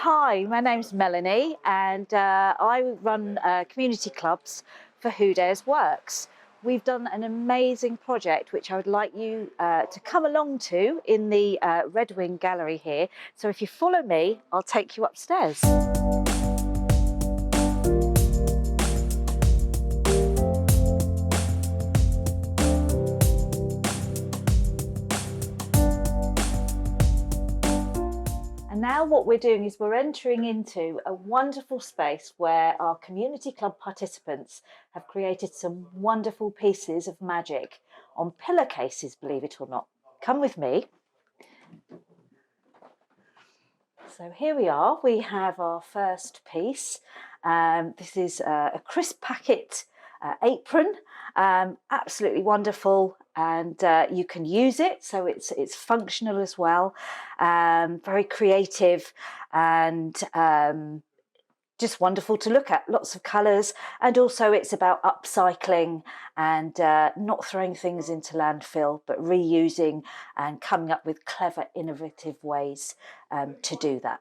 Hi, my name's Melanie and I run community clubs for Who Dares Works. We've done an amazing project which I would like you to come along to in the Red Wing Gallery here. So if you follow me, I'll take you upstairs. And now what we're doing is we're entering into a wonderful space where our community club participants have created some wonderful pieces of magic on pillowcases, believe it or not. Come with me. So here we are, we have our first piece. This is a crisp packet apron, absolutely wonderful, and you can use it, so it's functional as well, very creative and just wonderful to look at, lots of colours, and also it's about upcycling and not throwing things into landfill but reusing and coming up with clever, innovative ways to do that.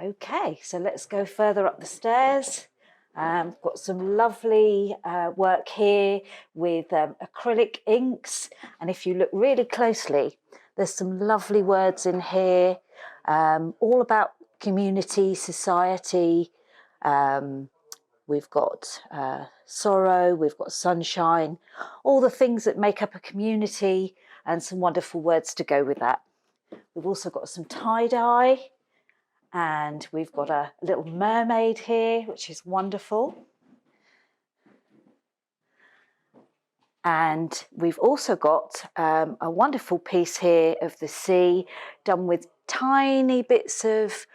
Okay, so let's go further up the stairs. Got some lovely work here with acrylic inks, and if you look really closely, there's some lovely words in here, all about community, society. We've got sorrow, we've got sunshine, all the things that make up a community, and some wonderful words to go with that. We've also got some tie-dye, and we've got a little mermaid here, which is wonderful. And we've also got a wonderful piece here of the sea, done with tiny bits of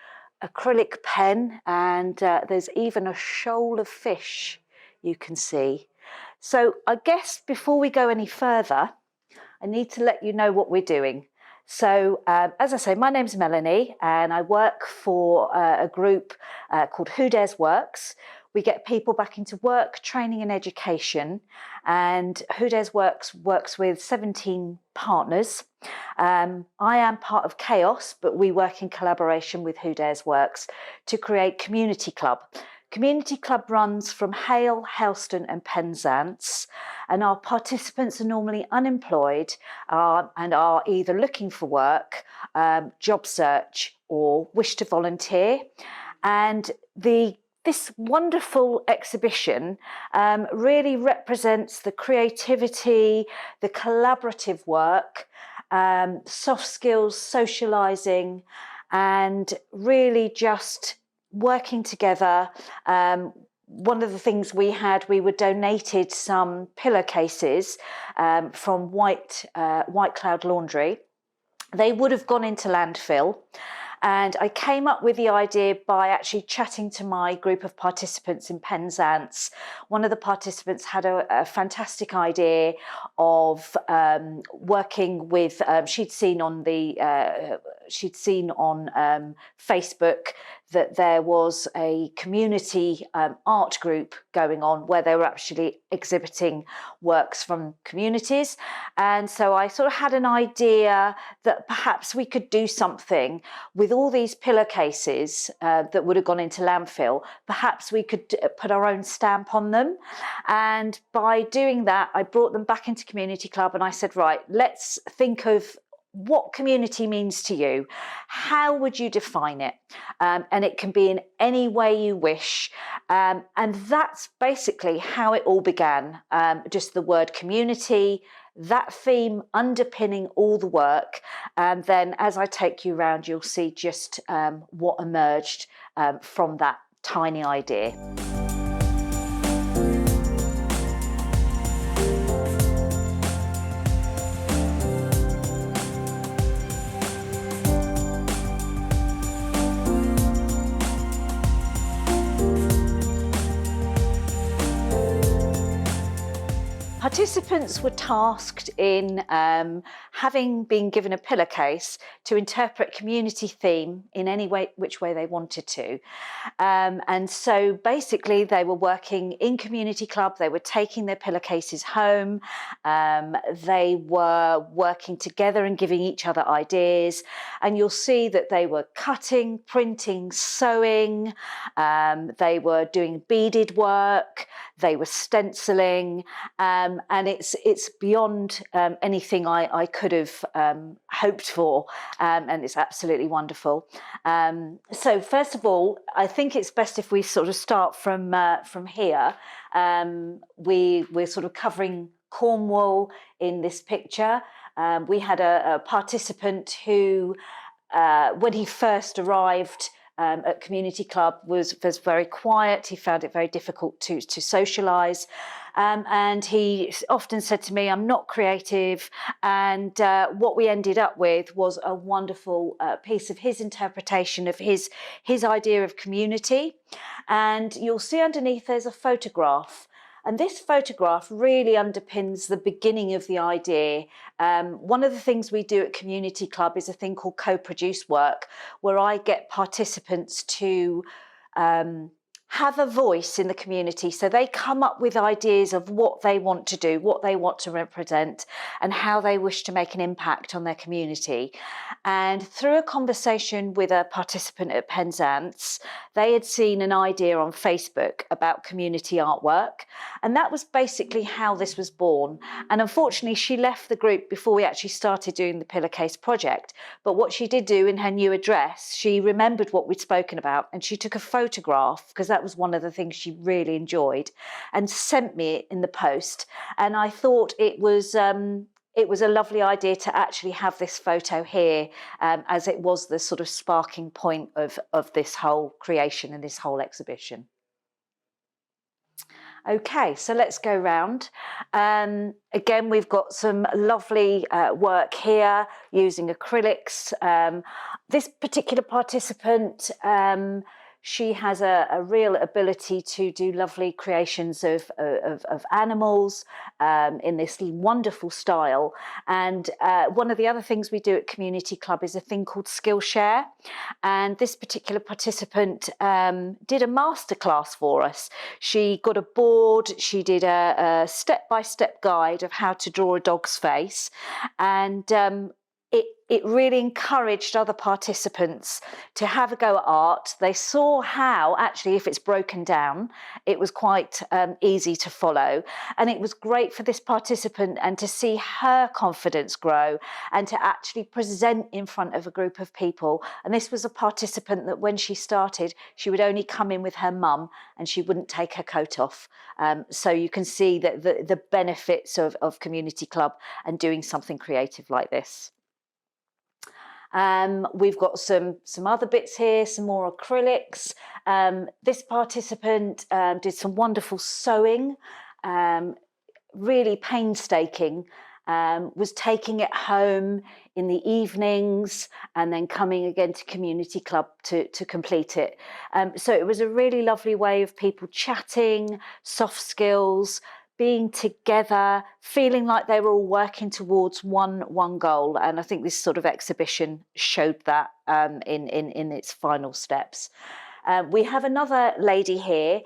acrylic pen, and there's even a shoal of fish you can see. So I guess before we go any further, I need to let you know what we're doing. So as I say, my name's Melanie and I work for a group called Who Dares Works. We get people back into work, training and education, and Who Dares works with 17 partners. I am part of Chaos, but we work in collaboration with Who Dares Works to create Community Club. Community Club runs from Hale, Helston and Penzance, and our participants are normally unemployed and are either looking for work, job search, or wish to volunteer. And this wonderful exhibition really represents the creativity, the collaborative work, soft skills, socialising, and really just working together. One of the things we were donated some pillowcases from White Cloud Laundry. They would have gone into landfill. And I came up with the idea by actually chatting to my group of participants in Penzance. One of the participants had a fantastic idea of working with. She'd seen on Facebook that there was a community art group going on where they were actually exhibiting works from communities. And so I sort of had an idea that perhaps we could do something with all these pillowcases that would have gone into landfill. Perhaps we could put our own stamp on them. And by doing that, I brought them back into Community Club and I said, right, let's think of what community means to you. How would you define it? And it can be in any way you wish. And that's basically how it all began. Just the word community, that theme underpinning all the work. And then as I take you around, you'll see just what emerged from that tiny idea. Participants were tasked in having been given a pillowcase to interpret community theme in any way, which way they wanted to. And so basically they were working in community club, they were taking their pillowcases home, they were working together and giving each other ideas, and you'll see that they were cutting, printing, sewing, they were doing beaded work, they were stenciling, and it's beyond anything I could have hoped for, and it's absolutely wonderful. So first of all, I think it's best if we sort of start from here. We're sort of covering Cornwall in this picture. We had a participant who, when he first arrived at Community Club, was very quiet. He found it very difficult to socialise. And he often said to me, I'm not creative. And what we ended up with was a wonderful piece of his interpretation of his idea of community. And you'll see underneath there's a photograph. And this photograph really underpins the beginning of the idea. One of the things we do at Community Club is a thing called co-produce work, where I get participants to have a voice in the community. So they come up with ideas of what they want to do, what they want to represent, and how they wish to make an impact on their community. And through a conversation with a participant at Penzance, they had seen an idea on Facebook about community artwork. And that was basically how this was born. And unfortunately, she left the group before we actually started doing the pillowcase project. But what she did do in her new address, she remembered what we'd spoken about, and she took a photograph, because that was one of the things she really enjoyed, and sent me it in the post. And I thought it was a lovely idea to actually have this photo here, as it was the sort of sparking point of this whole creation and this whole exhibition. Okay, so let's go round. Again, we've got some lovely work here using acrylics. This particular participant, she has a real ability to do lovely creations of animals in this wonderful style. And one of the other things we do at Community Club is a thing called Skillshare. And this particular participant did a masterclass for us. She got a board, she did a step-by-step guide of how to draw a dog's face. And it really encouraged other participants to have a go at art. They saw how, actually, if it's broken down, it was quite easy to follow. And it was great for this participant and to see her confidence grow and to actually present in front of a group of people. And this was a participant that when she started, she would only come in with her mum and she wouldn't take her coat off. So you can see that the benefits of Community Club and doing something creative like this. We've got some other bits here, some more acrylics. This participant did some wonderful sewing, really painstaking, was taking it home in the evenings and then coming again to Community Club to complete it. So it was a really lovely way of people chatting, soft skills, being together, feeling like they were all working towards one goal. And I think this sort of exhibition showed that in its final steps. We have another lady here.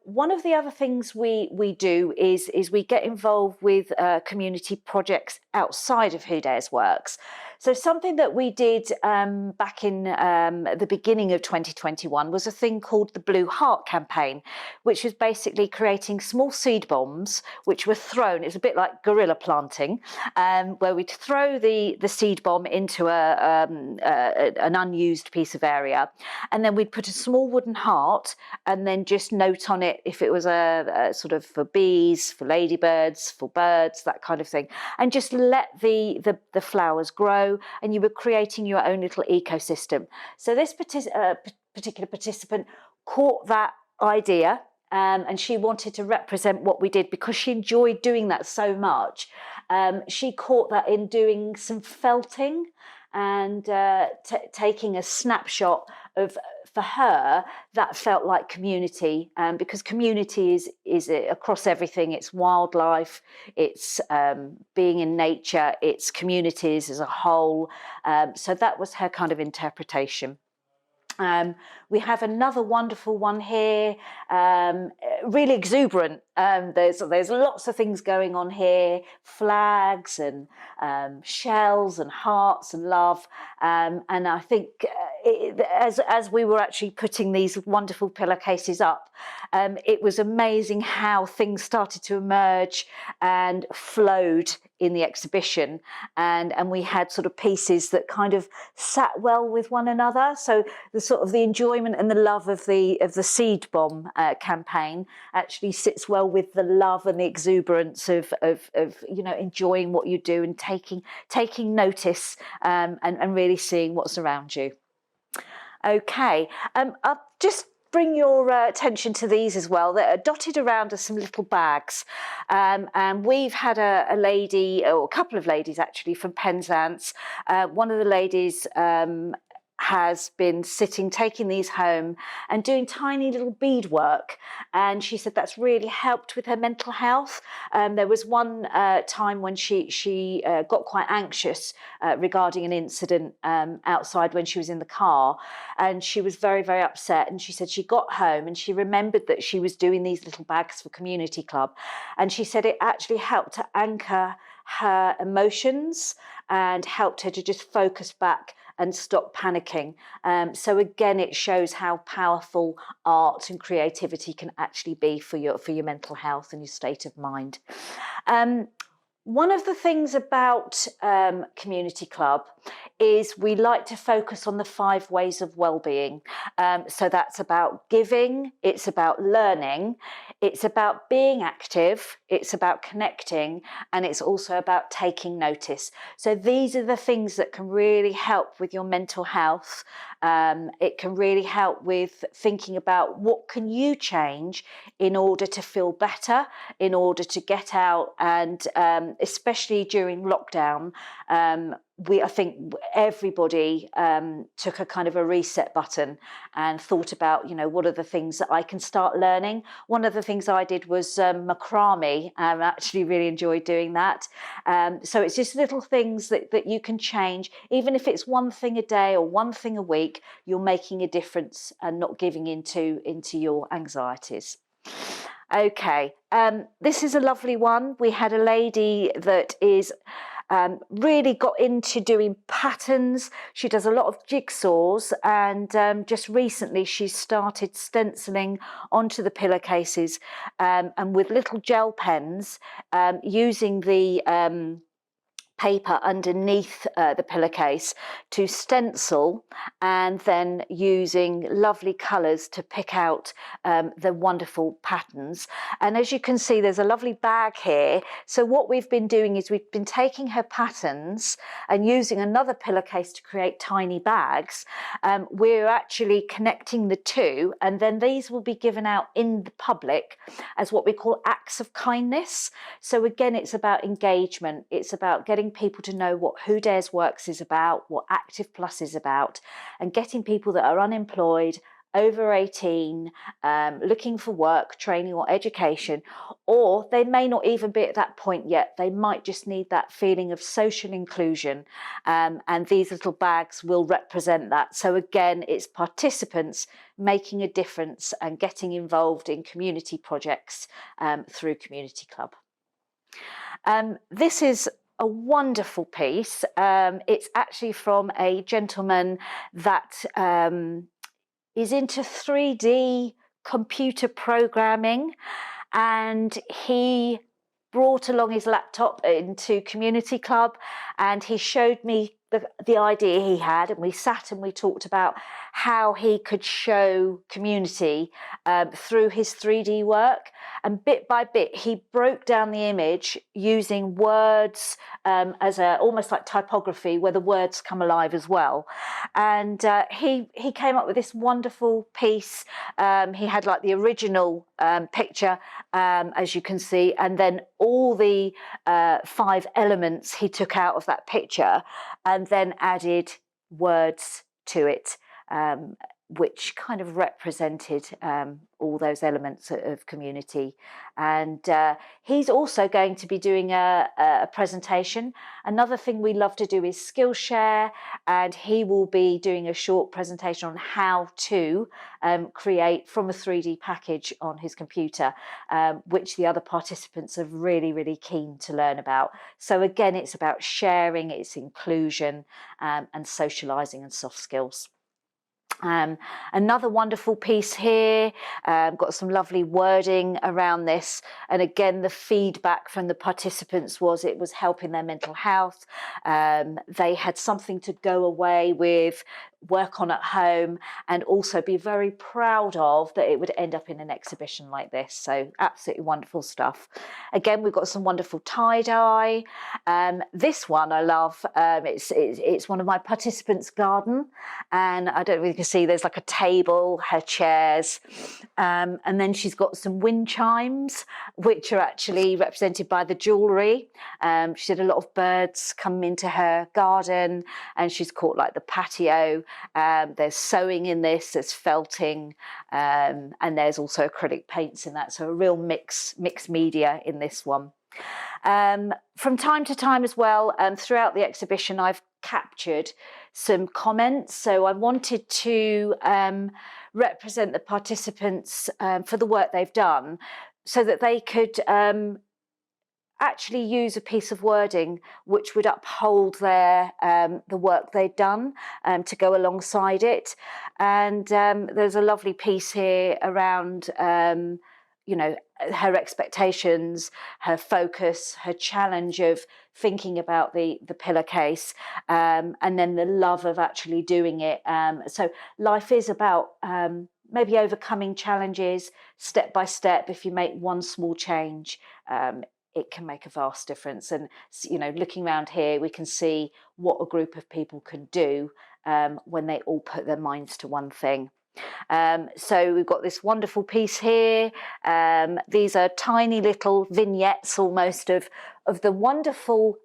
One of the other things we do is we get involved with community projects outside of Who Dares Works. So something that we did back in the beginning of 2021 was a thing called the Blue Heart campaign, which was basically creating small seed bombs which were thrown. It's a bit like guerrilla planting, where we'd throw the seed bomb into an unused piece of area, and then we'd put a small wooden heart and then just note on it if it was a sort of for bees, for ladybirds, for birds, that kind of thing, and just let the flowers grow, and you were creating your own little ecosystem. So this particular participant caught that idea, and she wanted to represent what we did because she enjoyed doing that so much. She caught that in doing some felting. and taking a snapshot of, for her, that felt like community, because community is across everything. It's wildlife, it's being in nature, it's communities as a whole. So that was her kind of interpretation. We have another wonderful one here, really exuberant. There's lots of things going on here, flags and shells and hearts and love. And I think as we were actually putting these wonderful pillowcases up, it was amazing how things started to emerge and flowed in the exhibition, and we had sort of pieces that kind of sat well with one another. So the sort of the enjoyment and the love of the seed bomb campaign actually sits well with the love and the exuberance of you know, enjoying what you do and taking notice, and really seeing what's around you. Okay, I'll just bring your attention to these as well. That are dotted around are some little bags, and we've had a lady, or a couple of ladies actually, from Penzance. One of the ladies has been taking these home and doing tiny little beadwork, and she said that's really helped with her mental health. There was one time when she got quite anxious regarding an incident outside when she was in the car, and she was very, very upset, and she said she got home and she remembered that she was doing these little bags for Community Club, and she said it actually helped to anchor her emotions and helped her to just focus back and stop panicking. So again, it shows how powerful art and creativity can actually be for your mental health and your state of mind. One of the things about Community Club is we like to focus on the 5 ways of well-being. So that's about giving, it's about learning, it's about being active, it's about connecting, and it's also about taking notice. So these are the things that can really help with your mental health. It can really help with thinking about what can you change in order to feel better, in order to get out, and especially during lockdown, I think everybody took a kind of a reset button and thought about, you know, what are the things that I can start learning. One of the things I did was macrame. I actually really enjoyed doing that. So it's just little things that you can change. Even if it's one thing a day or one thing a week, you're making a difference and not giving into your anxieties. Okay, this is a lovely one. We had a lady that is really got into doing patterns. She does a lot of jigsaws, and just recently she started stenciling onto the pillowcases, and with little gel pens, using the paper underneath the pillowcase to stencil, and then using lovely colours to pick out the wonderful patterns. And as you can see, there's a lovely bag here. So what we've been doing is we've been taking her patterns and using another pillowcase to create tiny bags. We're actually connecting the two, and then these will be given out in the public as what we call acts of kindness. So again, it's about engagement. It's about getting people to know what Who Dares Works is about, what Active Plus is about, and getting people that are unemployed, over 18, looking for work, training or education, or they may not even be at that point yet. They might just need that feeling of social inclusion, and these little bags will represent that. So again, it's participants making a difference and getting involved in community projects through Community Club. This is a wonderful piece. It's actually from a gentleman that is into 3D computer programming, and he brought along his laptop into Community Club, and he showed me the idea he had, and we sat and we talked about how he could show community through his 3D work. And bit by bit, he broke down the image using words as almost like typography, where the words come alive as well. And he came up with this wonderful piece. He had like the original picture, as you can see, and then all the 5 elements he took out of that picture and then added words to it, which kind of represented all those elements of community. And he's also going to be doing a presentation. Another thing we love to do is Skillshare, and he will be doing a short presentation on how to create from a 3D package on his computer, which the other participants are really, really keen to learn about. So again, it's about sharing, it's inclusion, and socialising and soft skills. Another wonderful piece here, got some lovely wording around this, and again the feedback from the participants was it was helping their mental health. They had something to go away with, work on at home, and also be very proud of that it would end up in an exhibition like this. So absolutely wonderful stuff. Again, we've got some wonderful tie-dye. This one I love. It's one of my participants' garden, and I don't know if you can see there's like a table, her chairs, and then she's got some wind chimes, which are actually represented by the jewellery. She had a lot of birds come into her garden, and she's caught like the patio. There's sewing in this, there's felting, and there's also acrylic paints in that. So a real mixed media in this one. From time to time as well, throughout the exhibition, I've captured some comments. So I wanted to represent the participants for the work they've done so that they could actually use a piece of wording which would uphold their the work they'd done to go alongside it. And there's a lovely piece here around you know, her expectations, her focus, her challenge of thinking about the pillowcase, and then the love of actually doing it. So life is about maybe overcoming challenges step by step. If you make one small change, it can make a vast difference. And, you know, looking around here, we can see what a group of people can do when they all put their minds to one thing. So we've got this wonderful piece here. These are tiny little vignettes almost of the wonderful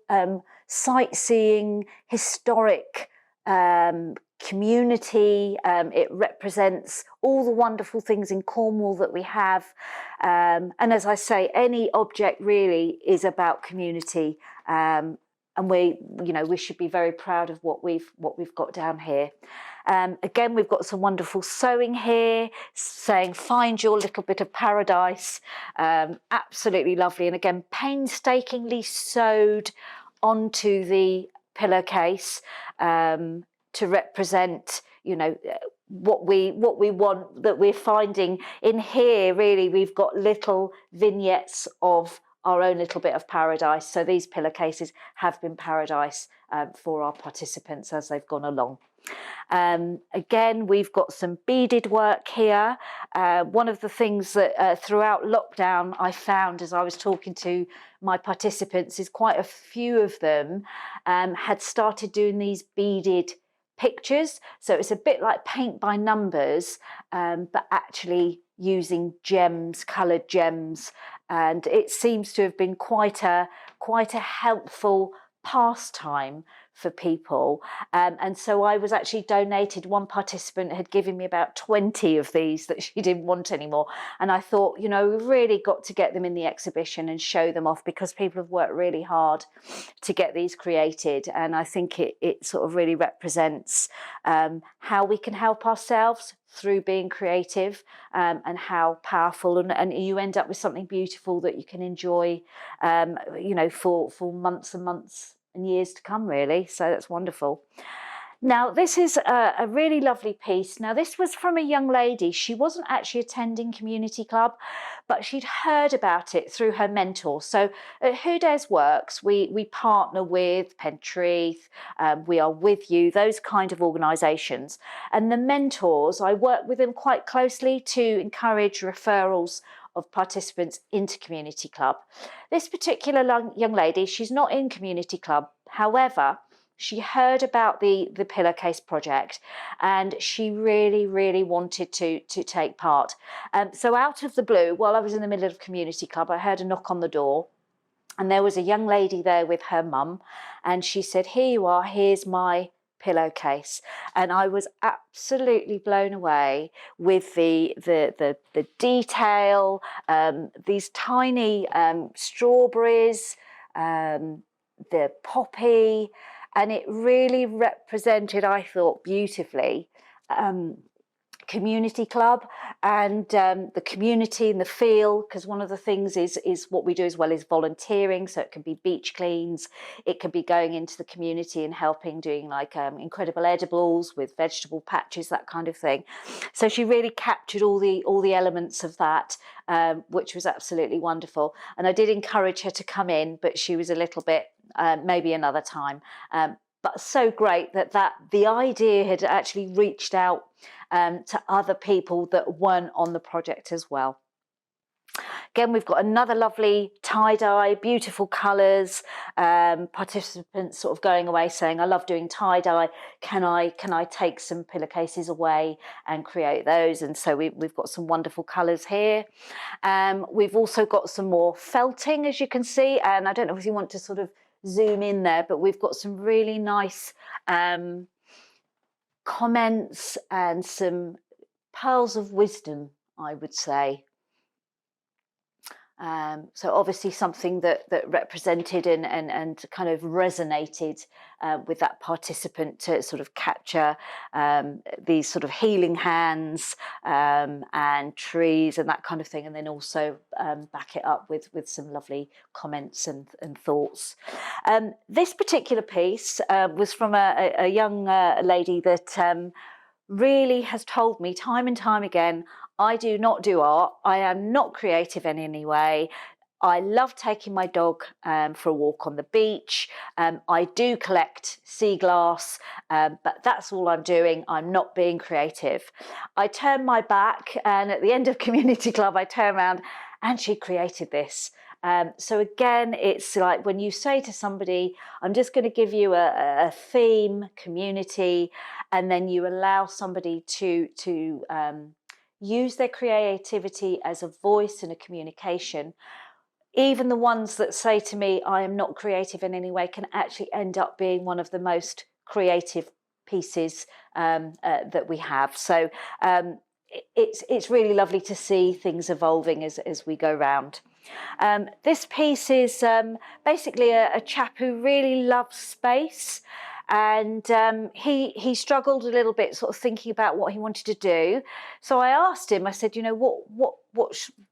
sightseeing, historic community. It represents all the wonderful things in Cornwall that we have. And as I say, any object really is about community. And we should be very proud of what we've got down here. Again, we've got some wonderful sewing here, saying find your little bit of paradise. Absolutely lovely. And again, painstakingly sewed onto the pillowcase to represent, you know, what we want, that we're finding in here. Really, we've got little vignettes of our own little bit of paradise. So these pillowcases have been paradise for our participants as they've gone along. Again, we've got some beaded work here. One of the things that throughout lockdown I found as I was talking to my participants is quite a few of them had started doing these beaded pictures. So it's a bit like paint by numbers, but actually using gems, coloured gems. And it seems to have been quite a helpful pastime for people. And so I was actually donated, one participant had given me about 20 of these that she didn't want anymore. And I thought, you know, we've really got to get them in the exhibition and show them off, because people have worked really hard to get these created. And I think it sort of really represents how we can help ourselves through being creative, and how powerful, and you end up with something beautiful that you can enjoy, you know, for months and months and years to come, really. So that's wonderful. Now, this is a really lovely piece. Now, this was from a young lady. She wasn't actually attending community club, but she'd heard about it through her mentor. So at Who Dares Works, we partner with Pentreath, We Are With You, those kind of organisations. And the mentors, I work with them quite closely to encourage referrals of participants into community club. This particular young lady, she's not in community club. However, She heard about the pillowcase project, and she really, really wanted to take part. So out of the blue, while I was in the middle of community club, I heard a knock on the door, and there was a young lady there with her mum, and she said, "Here you are, here's my pillowcase." And I was absolutely blown away with the detail, these tiny strawberries, the poppy, and it really represented, I thought, beautifully community club and the community and the feel, because one of the things is what we do as well is volunteering. So it can be beach cleans, it can be going into the community and helping, doing like incredible edibles with vegetable patches, that kind of thing. So she really captured all the elements of that, which was absolutely wonderful. And I did encourage her to come in, but she was a little bit maybe another time. But so great that the idea had actually reached out to other people that weren't on the project as well. Again, we've got another lovely tie-dye, beautiful colours, participants sort of going away saying, "I love doing tie-dye, can I take some pillowcases away and create those?" And so we've got some wonderful colours here. We've also got some more felting, as you can see, and I don't know if you want to sort of zoom in there, but we've got some really nice comments and some pearls of wisdom, I would say. So obviously something that represented and kind of resonated with that participant to sort of capture these sort of healing hands and trees and that kind of thing, and then also back it up with some lovely comments and thoughts. This particular piece was from a young lady that really has told me time and time again, "I do not do art. I am not creative in any way. I love taking my dog for a walk on the beach. I do collect sea glass, but that's all I'm doing. I'm not being creative." I turned my back, and at the end of community club, I turned around and she created this. So again, it's like when you say to somebody, "I'm just going to give you a theme, community," and then you allow somebody to use their creativity as a voice and a communication. Even the ones that say to me, "I am not creative in any way," can actually end up being one of the most creative pieces that we have. So it's really lovely to see things evolving as we go round. This piece is basically a chap who really loves space, and he struggled a little bit sort of thinking about what he wanted to do. So I asked him, I said,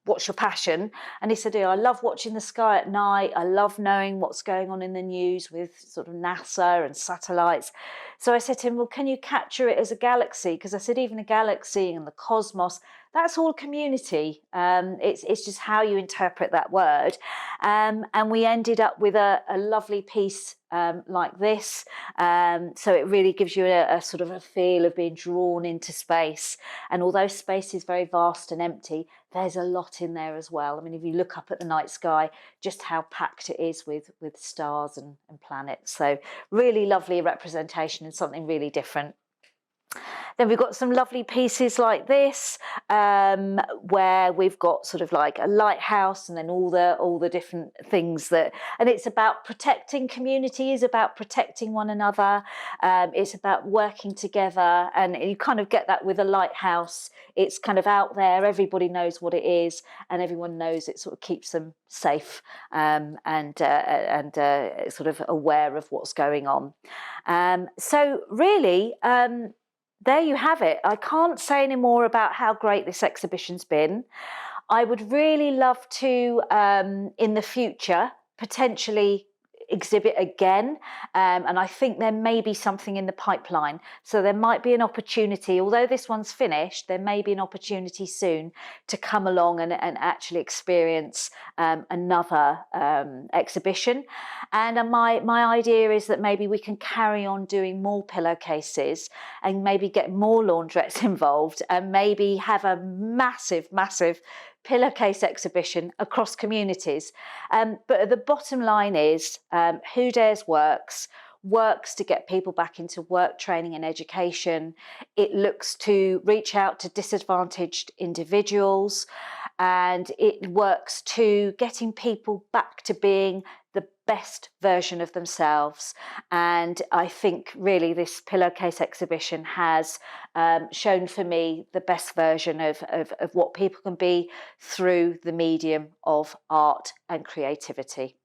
what's your passion? And he said, "I love watching the sky at night. I love knowing what's going on in the news with sort of NASA and satellites." So I said to him, "Well, can you capture it as a galaxy?" Because I said, even a galaxy and the cosmos, that's all community. It's just how you interpret that word. And we ended up with a lovely piece like this. So it really gives you a sort of a feel of being drawn into space. And although space is very vast and empty, there's a lot in there as well. I mean, if you look up at the night sky, just how packed it is with stars and planets. So really lovely representation and something really different. Then we've got some lovely pieces like this, where we've got sort of like a lighthouse and then all the different things and it's about protecting community, is about protecting one another. It's about working together, and you kind of get that with a lighthouse. It's kind of out there, everybody knows what it is, and everyone knows it sort of keeps them safe and sort of aware of what's going on. So really, there you have it. I can't say any more about how great this exhibition's been. I would really love to, in the future, potentially exhibit again, and I think there may be something in the pipeline. So there might be an opportunity, although this one's finished, there may be an opportunity soon to come along and actually experience another exhibition. And my idea is that maybe we can carry on doing more pillowcases and maybe get more laundrettes involved, and maybe have a massive pillowcase exhibition across communities. But the bottom line is, Who Dares works. works to get people back into work, training and education. It looks to reach out to disadvantaged individuals, and it works to getting people back to being the best version of themselves. And I think really this pillowcase exhibition has shown for me the best version of what people can be through the medium of art and creativity.